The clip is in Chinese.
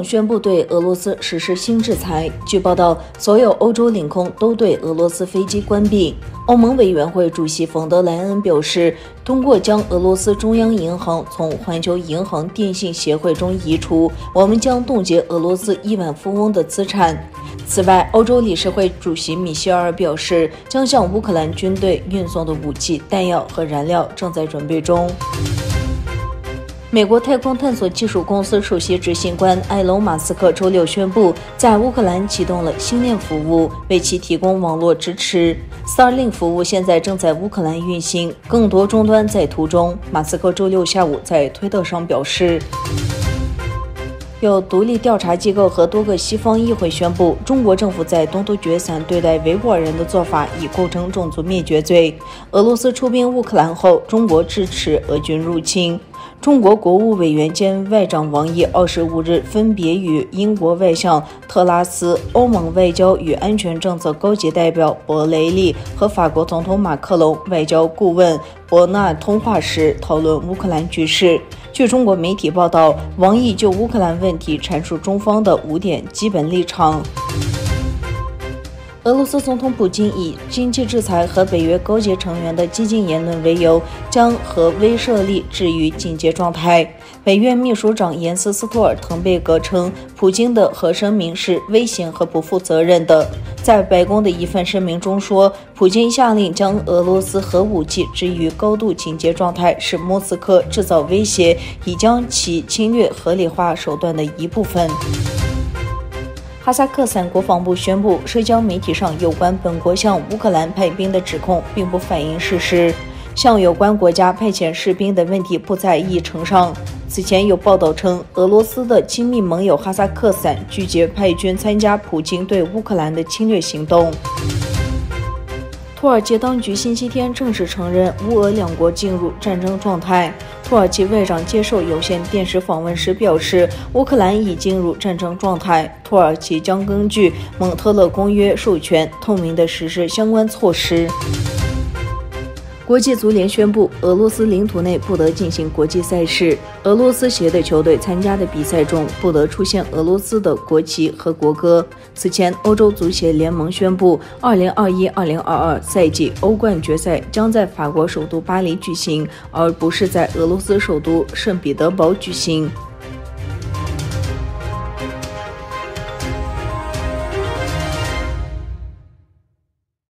宣布对俄罗斯实施新制裁。据报道，所有欧洲领空都对俄罗斯飞机关闭。欧盟委员会主席冯德莱恩表示，通过将俄罗斯中央银行从环球银行电信协会中移除，我们将冻结俄罗斯亿万富翁的资产。此外，欧洲理事会主席米歇尔表示，将向乌克兰军队运送的武器、弹药和燃料正在准备中。美国太空探索技术公司首席执行官埃隆·马斯克周六宣布，在乌克兰启动了星链服务，为其提供网络支持。Starlink 服务现在正在乌克兰运行，更多终端在途中。马斯克周六下午在推特上表示。有独立调查机构和多个西方议会宣布，中国政府在东突厥散对待维吾尔人的做法已构成种族灭绝罪。俄罗斯出兵乌克兰后，中国支持俄军入侵。中国国务委员兼外长王毅25日分别与英国外相特拉斯、欧盟外交与安全政策高级代表博雷利和法国总统马克龙外交顾问伯纳通话时讨论乌克兰局势。据中国媒体报道，王毅就乌克兰问题阐述中方的5点基本立场。俄罗斯总统普京以经济制裁和北约高级成员的激进言论为由，将核威慑力置于警戒状态。北约秘书长延斯·斯托尔滕贝格称，普京的核声明是危险和不负责任的。在白宫的一份声明中说，普京下令将俄罗斯核武器置于高度警戒状态，是莫斯科制造威胁，以将其侵略合理化手段的一部分。哈萨克斯坦国防部宣布，社交媒体上有关本国向乌克兰派兵的指控并不反映事实，向有关国家派遣士兵的问题不在议程上。此前有报道称，俄罗斯的亲密盟友哈萨克斯坦拒绝派军参加普京对乌克兰的侵略行动。土耳其当局星期天正式承认乌俄两国进入战争状态。土耳其外长接受有线电视访问时表示，乌克兰已进入战争状态，土耳其将根据蒙特勒公约授权，透明地实施相关措施。国际足联宣布，俄罗斯领土内不得进行国际赛事。俄罗斯协的球队参加的比赛中不得出现俄罗斯的国旗和国歌。此前，欧洲足协联盟宣布，2021-2022赛季欧冠决赛将在法国首都巴黎举行，而不是在俄罗斯首都圣彼得堡举行。